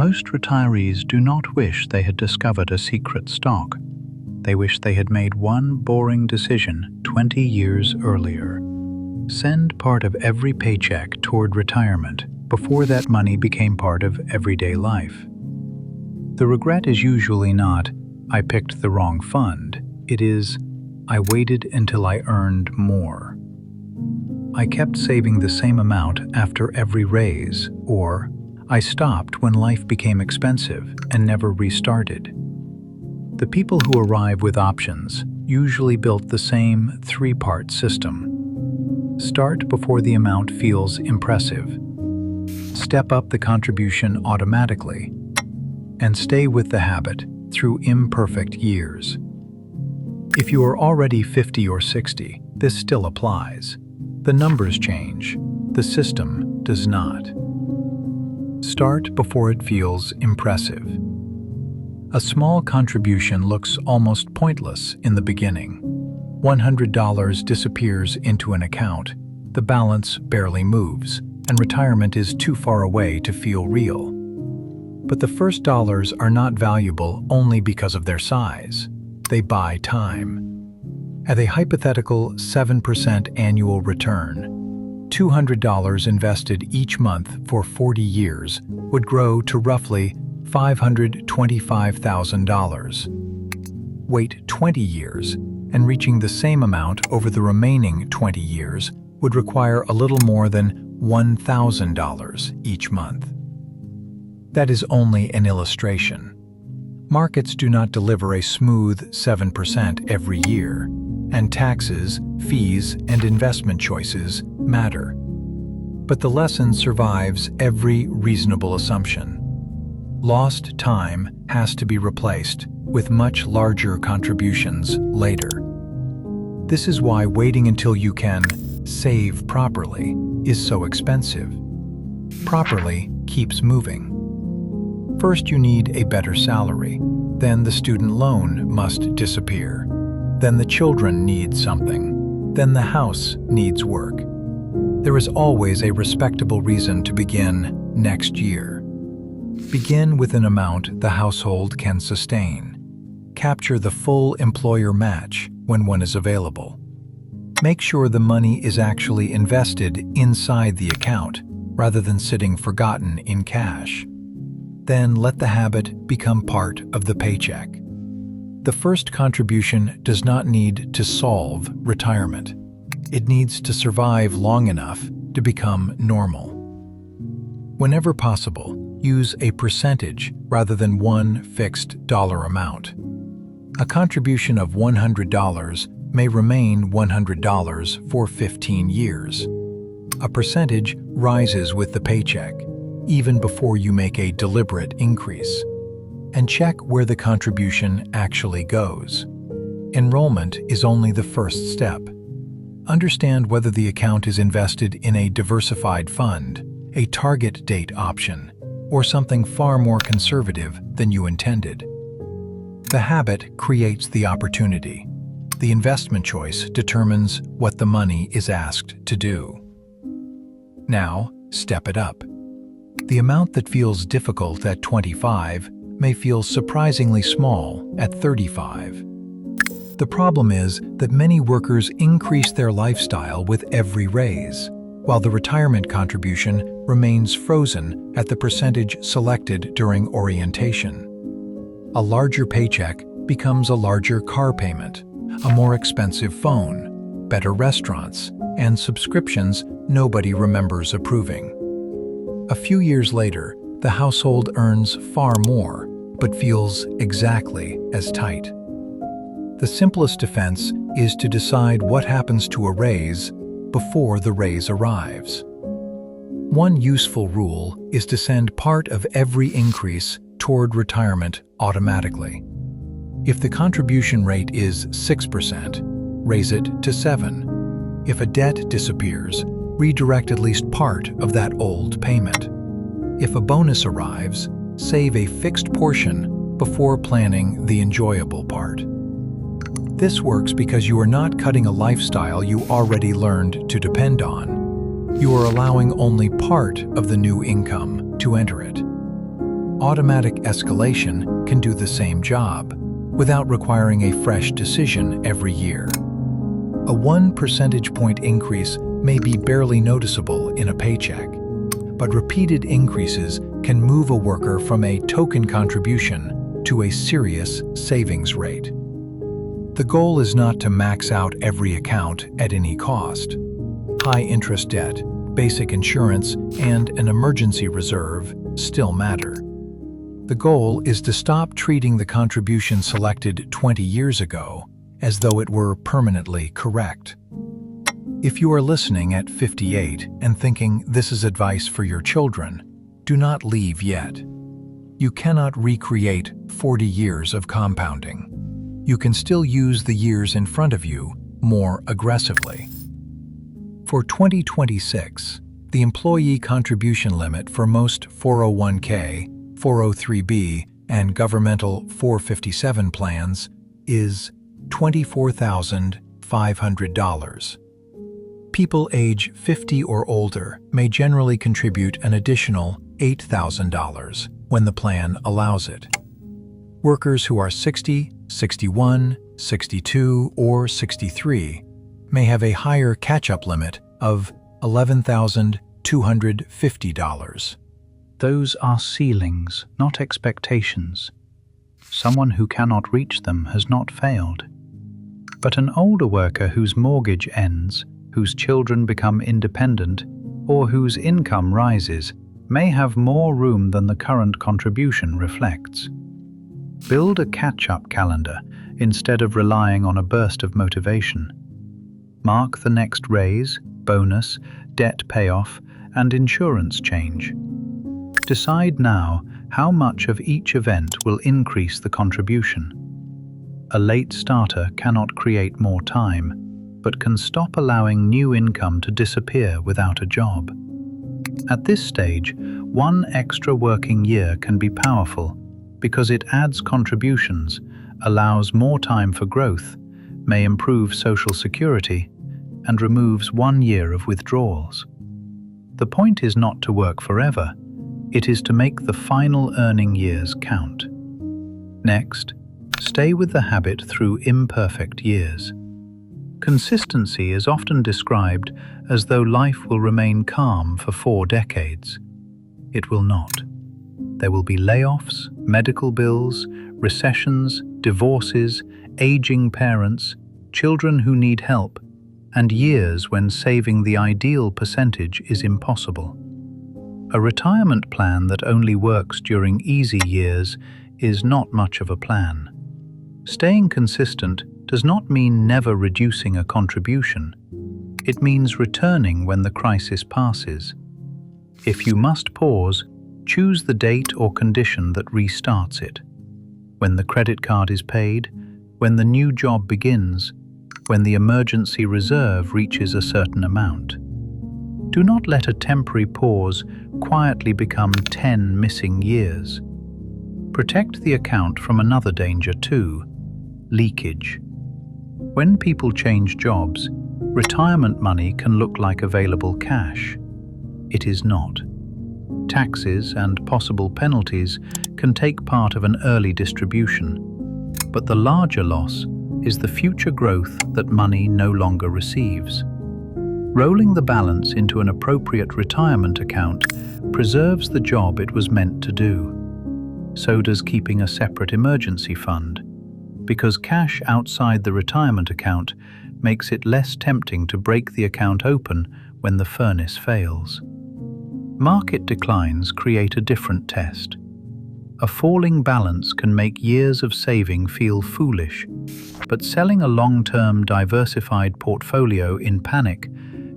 Most retirees do not wish they had discovered a secret stock. They wish they had made one boring decision 20 years earlier. Send part of every paycheck toward retirement before that money became part of everyday life. The regret is usually not, "I picked the wrong fund." It is, "I waited until I earned more." "I kept saving the same amount after every raise," or "I stopped when life became expensive and never restarted." The people who arrive with options usually built the same three-part system. Start before the amount feels impressive. Step up the contribution automatically. And stay with the habit through imperfect years. If you are already 50 or 60, this still applies. The numbers change. The system does not. Start before it feels impressive. A small contribution looks almost pointless in the beginning. $100 disappears into an account, the balance barely moves, and retirement is too far away to feel real. But the first dollars are not valuable only because of their size. They buy time. At a hypothetical 7% annual return, $200 invested each month for 40 years would grow to roughly $525,000. Wait 20 years, and reaching the same amount over the remaining 20 years would require a little more than $1,000 each month. That is only an illustration. Markets do not deliver a smooth 7% every year, and taxes, fees, and investment choices matter. But the lesson survives every reasonable assumption. Lost time has to be replaced with much larger contributions later. This is why waiting until you can save properly is so expensive. Properly keeps moving. First, you need a better salary. Then the student loan must disappear. Then the children need something. Then the house needs work. There is always a respectable reason to begin next year. Begin with an amount the household can sustain. Capture the full employer match when one is available. Make sure the money is actually invested inside the account rather than sitting forgotten in cash. Then let the habit become part of the paycheck. The first contribution does not need to solve retirement. It needs to survive long enough to become normal. Whenever possible, use a percentage rather than one fixed dollar amount. A contribution of $100 may remain $100 for 15 years. A percentage rises with the paycheck, even before you make a deliberate increase. And check where the contribution actually goes. Enrollment is only the first step. Understand whether the account is invested in a diversified fund, a target date option, or something far more conservative than you intended. The habit creates the opportunity. The investment choice determines what the money is asked to do. Now, step it up. The amount that feels difficult at 25 may feel surprisingly small at 35. The problem is that many workers increase their lifestyle with every raise, while the retirement contribution remains frozen at the percentage selected during orientation. A larger paycheck becomes a larger car payment, a more expensive phone, better restaurants, and subscriptions nobody remembers approving. A few years later, the household earns far more, but feels exactly as tight. The simplest defense is to decide what happens to a raise before the raise arrives. One useful rule is to send part of every increase toward retirement automatically. If the contribution rate is 6%, raise it to 7%. If a debt disappears, redirect at least part of that old payment. If a bonus arrives, save a fixed portion before planning the enjoyable part. This works because you are not cutting a lifestyle you already learned to depend on. You are allowing only part of the new income to enter it. automatic escalation can do the same job, without requiring a fresh decision every year. A 1 percentage point increase may be barely noticeable in a paycheck, but repeated increases can move a worker from a token contribution to a serious savings rate. The goal is not to max out every account at any cost. High-interest debt, basic insurance, and an emergency reserve still matter. The goal is to stop treating the contribution selected 20 years ago as though it were permanently correct. If you are listening at 58 and thinking this is advice for your children, do not leave yet. You cannot recreate 40 years of compounding. You can still use the years in front of you more aggressively. For 2026, the employee contribution limit for most 401k, 403b, and governmental 457 plans is $24,500. People age 50 or older may generally contribute an additional $8,000 when the plan allows it. Workers who are 60, 61, 62, or 63 may have a higher catch-up limit of $11,250. Those are ceilings, not expectations. Someone who cannot reach them has not failed. But an older worker whose mortgage ends, whose children become independent, or whose income rises may have more room than the current contribution reflects. Build a catch-up calendar instead of relying on a burst of motivation. Mark the next raise, bonus, debt payoff, and insurance change. Decide now how much of each event will increase the contribution. A late starter cannot create more time, but can stop allowing new income to disappear without a job. At this stage, one extra working year can be powerful because it adds contributions, allows more time for growth, may improve Social Security, and removes 1 year of withdrawals. The point is not to work forever, it is to make the final earning years count. Next, stay with the habit through imperfect years. Consistency is often described as though life will remain calm for 4 decades. It will not. There will be layoffs, medical bills, recessions, divorces, aging parents, children who need help, and years when saving the ideal percentage is impossible. A retirement plan that only works during easy years is not much of a plan. Staying consistent does not mean never reducing a contribution. It means returning when the crisis passes. If you must pause, choose the date or condition that restarts it. When the credit card is paid, when the new job begins, when the emergency reserve reaches a certain amount. Do not let a temporary pause quietly become 10 missing years. Protect the account from another danger too, leakage. When people change jobs, retirement money can look like available cash. It is not. Taxes and possible penalties can take part of an early distribution, but the larger loss is the future growth that money no longer receives. Rolling the balance into an appropriate retirement account preserves the job it was meant to do. So does keeping a separate emergency fund, because cash outside the retirement account makes it less tempting to break the account open when the furnace fails. Market declines create a different test. A falling balance can make years of saving feel foolish, but selling a long-term diversified portfolio in panic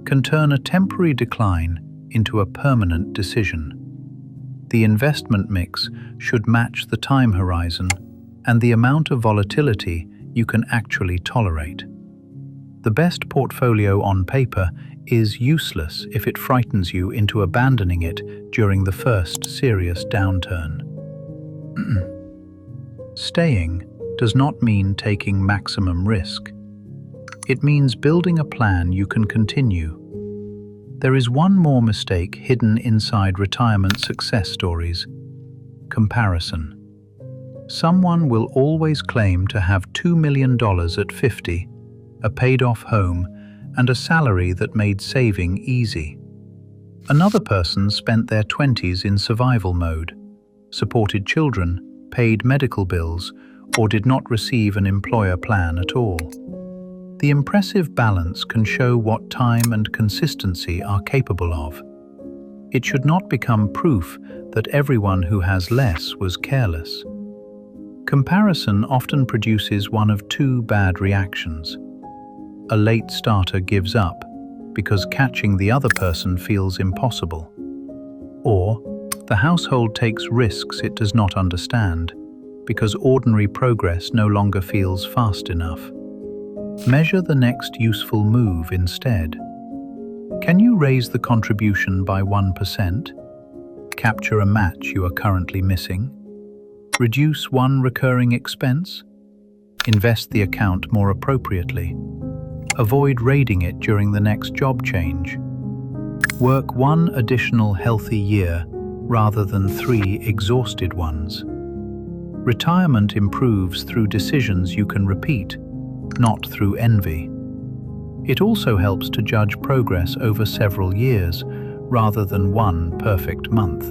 can turn a temporary decline into a permanent decision. The investment mix should match the time horizon and the amount of volatility you can actually tolerate. The best portfolio on paper is useless if it frightens you into abandoning it during the first serious downturn. Staying does not mean taking maximum risk. It means building a plan you can continue. There is one more mistake hidden inside retirement success stories. Comparison. Someone will always claim to have $2 million at 50, a paid-off home, and a salary that made saving easy. Another person spent their 20s in survival mode, supported children, paid medical bills, or did not receive an employer plan at all. The impressive balance can show what time and consistency are capable of. It should not become proof that everyone who has less was careless. Comparison often produces one of two bad reactions. A late starter gives up because catching the other person feels impossible. Or the household takes risks it does not understand because ordinary progress no longer feels fast enough. Measure the next useful move instead. Can you raise the contribution by 1%? Capture a match you are currently missing? Reduce one recurring expense? Invest the account more appropriately. Avoid raiding it during the next job change. Work one additional healthy year rather than 3 exhausted ones. Retirement improves through decisions you can repeat, not through envy. It also helps to judge progress over several years, rather than one perfect month.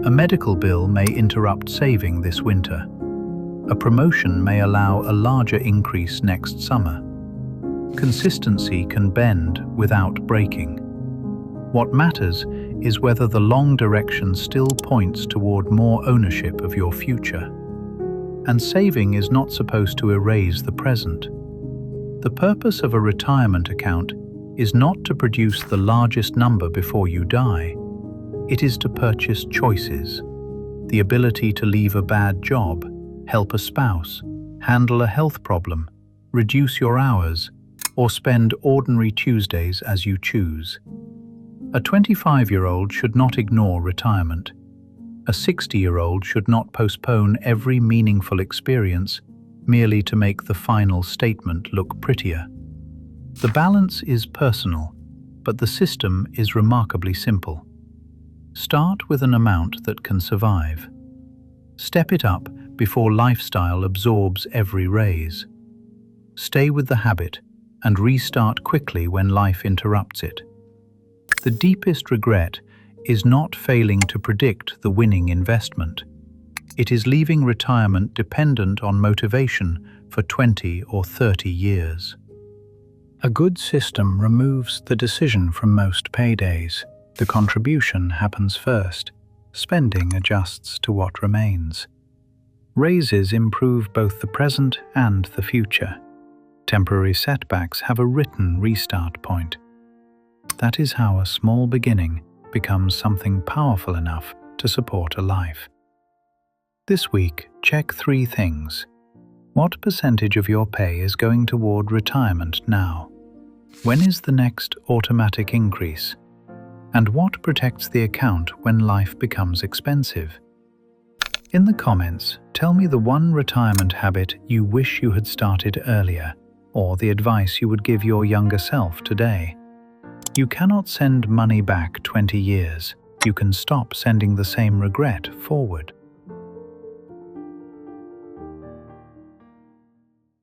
A medical bill may interrupt saving this winter. A promotion may allow a larger increase next summer. Consistency can bend without breaking. What matters is whether the long direction still points toward more ownership of your future. And saving is not supposed to erase the present. The purpose of a retirement account is not to produce the largest number before you die. It is to purchase choices, the ability to leave a bad job, help a spouse, handle a health problem, reduce your hours, or spend ordinary Tuesdays as you choose. A 25-year-old should not ignore retirement. A 60-year-old should not postpone every meaningful experience merely to make the final statement look prettier. The balance is personal, but the system is remarkably simple. Start with an amount that can survive. Step it up before lifestyle absorbs every raise. Stay with the habit and restart quickly when life interrupts it. The deepest regret is not failing to predict the winning investment. It is leaving retirement dependent on motivation for 20 or 30 years. A good system removes the decision from most paydays. The contribution happens first. Spending adjusts to what remains. Raises improve both the present and the future. Temporary setbacks have a written restart point. That is how a small beginning becomes something powerful enough to support a life. This week, check 3 things. What percentage of your pay is going toward retirement now? When is the next automatic increase? And what protects the account when life becomes expensive? In the comments, tell me the one retirement habit you wish you had started earlier, or the advice you would give your younger self today. You cannot send money back 20 years. You can stop sending the same regret forward.